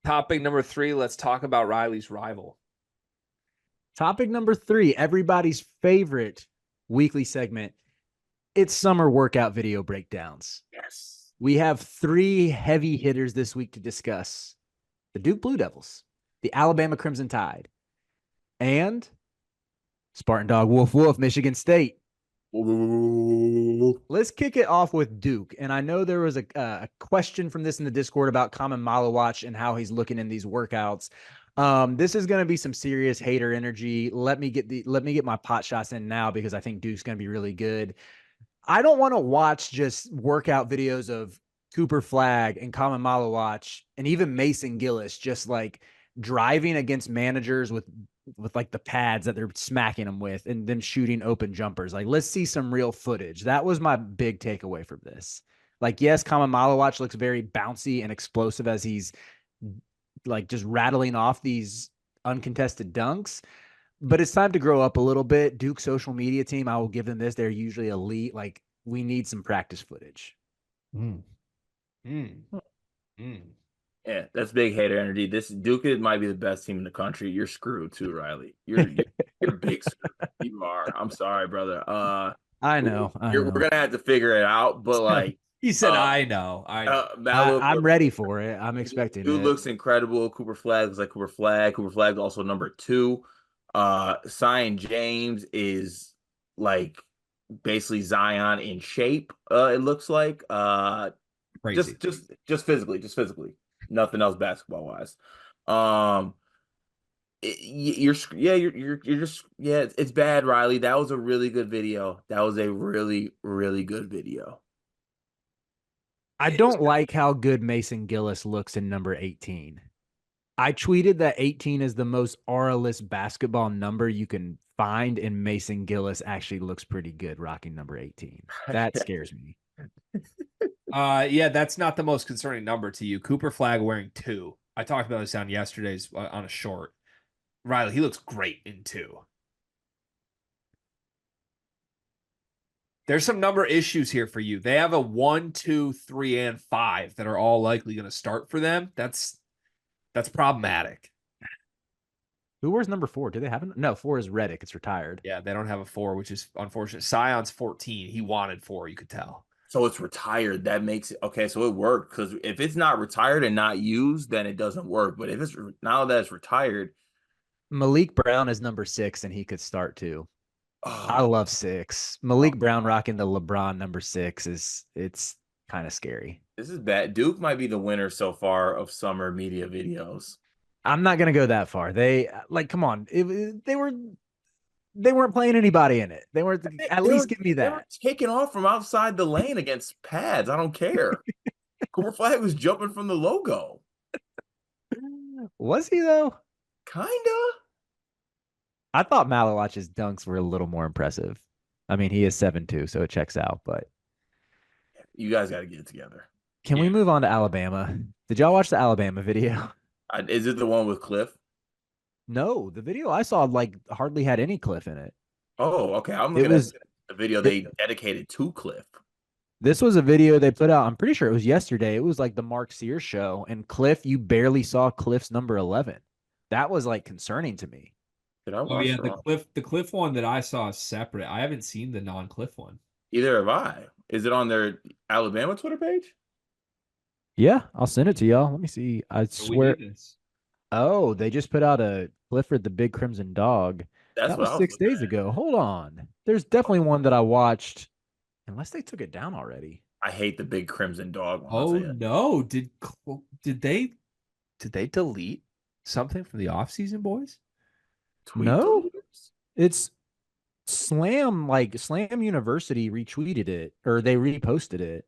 Topic number 3, let's talk about Riley's rival. Topic number 3, everybody's favorite weekly segment. It's summer workout video breakdowns. Yes. We have 3 heavy hitters this week to discuss: the Duke Blue Devils, the Alabama Crimson Tide, and Spartan Dog Wolf Wolf, Michigan State. Let's kick it off with Duke. And I know there was a question from this in the Discord about Common Malawach and how he's looking in these workouts. This is going to be some serious hater energy. Let me get my pot shots in now because I think Duke's going to be really good. I don't want to watch just workout videos of Cooper Flagg and Common Malawach and even Mason Gillis just like driving against managers with like the pads that they're smacking them with and them shooting open jumpers. Like, let's see some real footage. That was my big takeaway from this. Like, yes, Common Malawach looks very bouncy and explosive as he's like just rattling off these uncontested dunks, but it's time to grow up a little bit. Duke social media team, I will give them this. They're usually elite. Like, we need some practice footage. Yeah, that's big hater energy. This Duke might be the best team in the country. You're screwed too, Riley. You're big screwed. You are. I'm sorry, brother. I know. We're gonna have to figure it out, but like He said, I know. I'm ready for it. I'm expecting Dude it. looks incredible. Cooper Flagg looks like Cooper Flagg. Cooper Flagg also number 2. Zion James is like basically Zion in shape. It looks like Crazy. just physically, nothing else basketball wise. You're just it's bad, Riley. That was a really good video. That was a really good video. I don't like how good Mason Gillis looks in number 18. I tweeted that 18 is the most aura-less basketball number you can find, and Mason Gillis actually looks pretty good rocking number 18. That scares me. Yeah, that's not the most concerning number to you. Cooper Flagg wearing 2. I talked about this on yesterday's on a short. Riley, he looks great in 2. There's some number issues here for you. They have a 1, 2, 3, and 5 that are all likely going to start for them. That's problematic. Who wears number 4? Do they have no? 4 is Reddick. It's retired. Yeah, they don't have a 4, which is unfortunate. Sion's 14. He wanted 4, you could tell. So it's retired. That makes it okay. So it worked, because if it's not retired and not used, then it doesn't work. But if it's now that it's retired, Malik Brown is number 6, and he could start too. I love 6. Malik Brown rocking the LeBron number 6 it's kind of scary. This is bad. Duke might be the winner so far of summer media videos. I'm not gonna go that far. They come on. They weren't playing anybody in it. They weren't. At least give me that. They were taking off from outside the lane against pads. I don't care. Cooper Flagg was jumping from the logo. Was he though? Kinda. I thought Malawach's dunks were a little more impressive. I mean, he is 7'2", so it checks out. But you guys got to get it together. Can we move on to Alabama? Did y'all watch the Alabama video? Is it the one with Cliff? No, the video I saw like hardly had any Cliff in it. Oh, okay. I'm looking at the video they dedicated to Cliff. This was a video they put out. I'm pretty sure it was yesterday. It was like the Mark Sears show, and Cliff, you barely saw Cliff's number 11. That was like concerning to me. Oh yeah, the Cliff one that I saw is separate. I haven't seen the non-Cliff one. Either have I. Is it on their Alabama Twitter page? Yeah, I'll send it to y'all. Let me see. I swear. Oh, they just put out a Clifford the Big Crimson Dog. That was 6 days ago. Hold on. There's definitely one that I watched, unless they took it down already. I hate the Big Crimson Dog one. Oh no! Did they delete something from the offseason, boys? No, it's Slam. Like Slam University retweeted it, or they reposted it,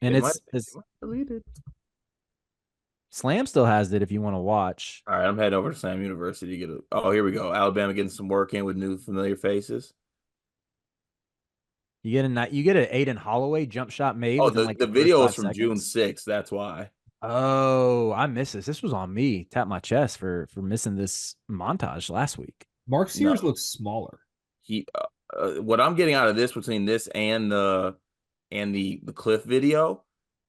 and it's deleted. Slam still has it if you want to watch. All right, I'm heading over to Slam University to get it. Oh, here we go. Alabama getting some work in with new familiar faces. You get an Aiden Holloway jump shot made. Oh, the video is from June 6th. That's why. Oh, I missed this. This was on me. Tap my chest for missing this montage last week. Mark Sears looks smaller. He, what I'm getting out of this between this and the Cliff video,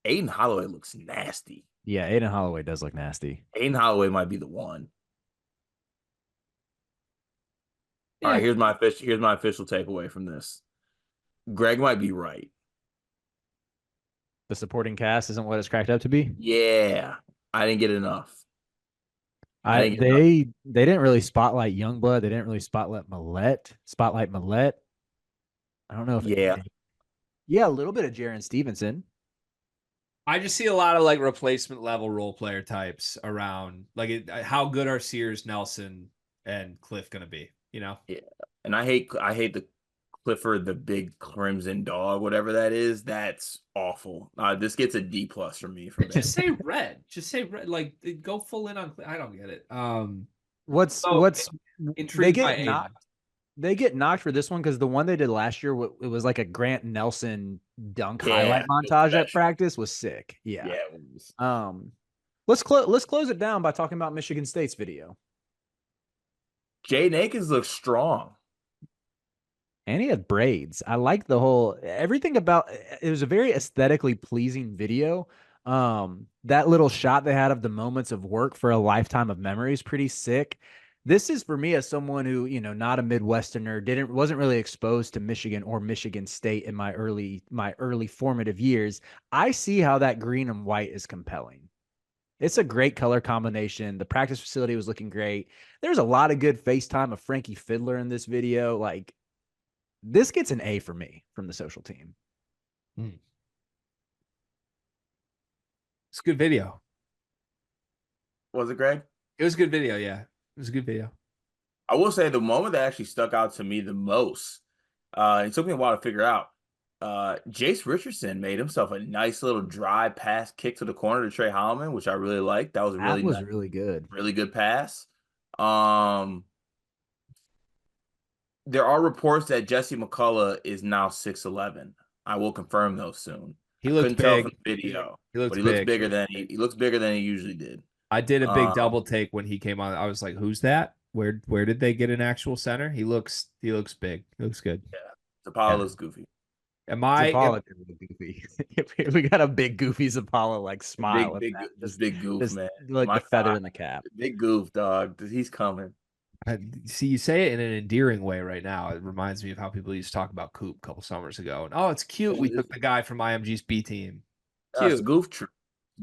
Aiden Holloway looks nasty. Yeah, Aiden Holloway does look nasty. Aiden Holloway might be the one. All Yeah. right, here's my official takeaway from this. Greg might be right. The supporting cast isn't what it's cracked up to be. Yeah, I didn't get enough. I I didn't get enough. they didn't really spotlight Youngblood. They didn't really spotlight Millette. I don't know if Yeah, yeah, a little bit of Jaron Stevenson. I just see a lot of like replacement level role player types around. Like, how good are Sears, Nelson, and Cliff going to be? You know, yeah. And I hate the Clifford, the big crimson dog, whatever that is. That's awful. This gets a D plus from me from just that. say red. Just say red. Like, go full in on. I don't get it. What's So they intrigued by get Aiden. knocked. They get knocked for this one because the one they did last year, it was like a Grant Nelson dunk highlight Yeah, montage at practice, was sick. Yeah. yeah. It was. Let's close it down by talking about Michigan State's video. Jaden Akins looks strong. And he had braids. I like the whole everything about it. Was a very aesthetically pleasing video. That little shot they had of the moments of work for a lifetime of memories, pretty sick. This is for me as someone who, not a Midwesterner, wasn't really exposed to Michigan or Michigan State in my early formative years. I see how that green and white is compelling. It's a great color combination. The practice facility was looking great. There's a lot of good FaceTime of Frankie Fiddler in this video. Like, this gets an A for me from the social team. It's a good video. Was it, Greg? It was a good video. Yeah, it was a good video. I will say the moment that actually stuck out to me the most, it took me a while to figure out. Jace Richardson made himself a nice little drive pass kick to the corner to Trey Holloman, which I really liked. That was Really good. really good pass. There are reports that Jesse McCullough is now 6'11". I will confirm those soon. He I looked couldn't tell big. from the video, He looks but he looks big. bigger than he looks bigger than he usually did. I did a big double take when he came on. I was like, "Who's that? Where did they get an actual center?" He looks big. He looks good. Yeah, Zapala looks goofy. Zapala goofy. We got a big goofy Zapala like smile. Big goof, man. Like the feather in the cap. Big goof, dog. He's coming. See, you say it in an endearing way right now. It reminds me of how people used to talk about Coop a couple summers ago. And it's cute. We took the guy from IMG's B team. Cute. It's goof troop.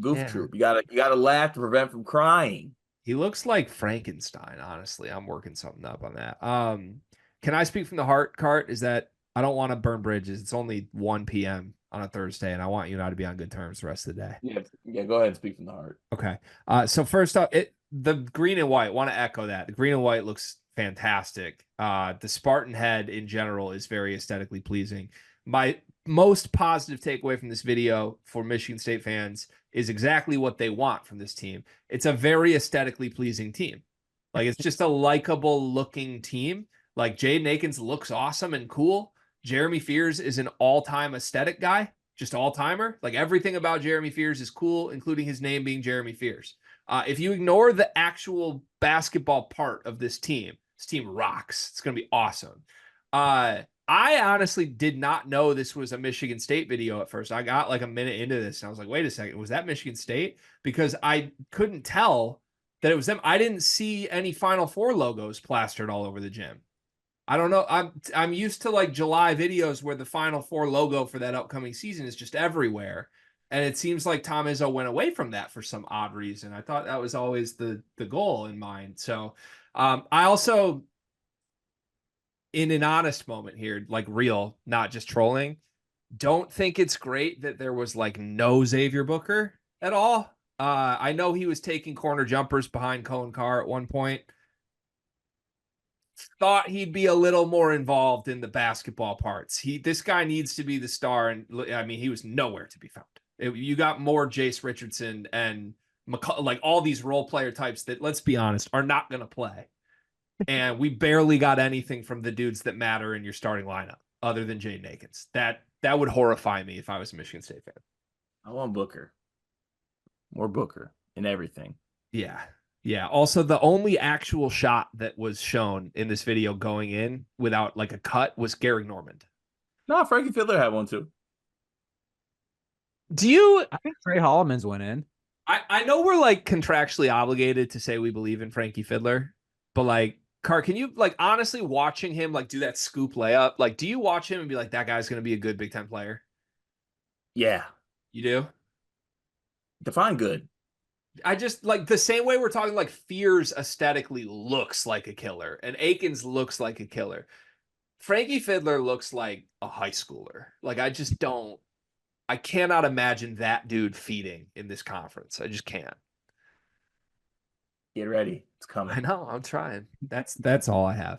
Troop. You gotta laugh to prevent from crying. He looks like Frankenstein, honestly. I'm working something up on that. Can I speak from the heart, Cart? Is that I don't want to burn bridges. It's only 1 p.m. on a Thursday, and I want you and I to be on good terms the rest of the day. Yeah, go ahead and speak from the heart. Okay. So first up, the green and white, want to echo that. The green and white looks fantastic. The Spartan head in general is very aesthetically pleasing. My most positive takeaway from this video for Michigan State fans is exactly what they want from this team. It's a very aesthetically pleasing team. Like, it's just a likable looking team. Like, Jaden Akins looks awesome and cool. Jeremy Fears is an all-time aesthetic guy, just all-timer. Like, everything about Jeremy Fears is cool, including his name being Jeremy Fears. If you ignore the actual basketball part of this team rocks. It's going to be awesome. I honestly did not know this was a Michigan State video at first. I got like a minute into this and I was like, wait a second, was that Michigan State? Because I couldn't tell that it was them. I didn't see any Final Four logos plastered all over the gym. I don't know. I'm used to like July videos where the Final Four logo for that upcoming season is just everywhere. And it seems like Tom Izzo went away from that for some odd reason. I thought that was always the goal in mind. So I also, in an honest moment here, like real, not just trolling, don't think it's great that there was like no Xavier Booker at all. I know he was taking corner jumpers behind Cohen Carr at one point. Thought he'd be a little more involved in the basketball parts. This guy needs to be the star, and I mean, he was nowhere to be found. You got more Jace Richardson and like all these role player types that, let's be honest, are not going to play. And we barely got anything from the dudes that matter in your starting lineup other than Jaden Akins. That would horrify me if I was a Michigan State fan. I want Booker. More Booker in everything. Yeah. Yeah. Also, the only actual shot that was shown in this video going in without like a cut was Gary Normand. No, Frankie Fiddler had one too. I think Trey Holloman's went in. I know we're like contractually obligated to say we believe in Frankie Fiddler, but like, Car, can you like honestly watching him like do that scoop layup? Like, do you watch him and be like, that guy's gonna be a good Big Ten player? Yeah, You do? define good. I just like the same way we're talking like Fears aesthetically looks like a killer and Akins looks like a killer. Frankie Fiddler looks like a high schooler. Like I cannot imagine that dude feeding in this conference. I just can't. Get ready, it's I coming. know, I'm trying. That's all I have.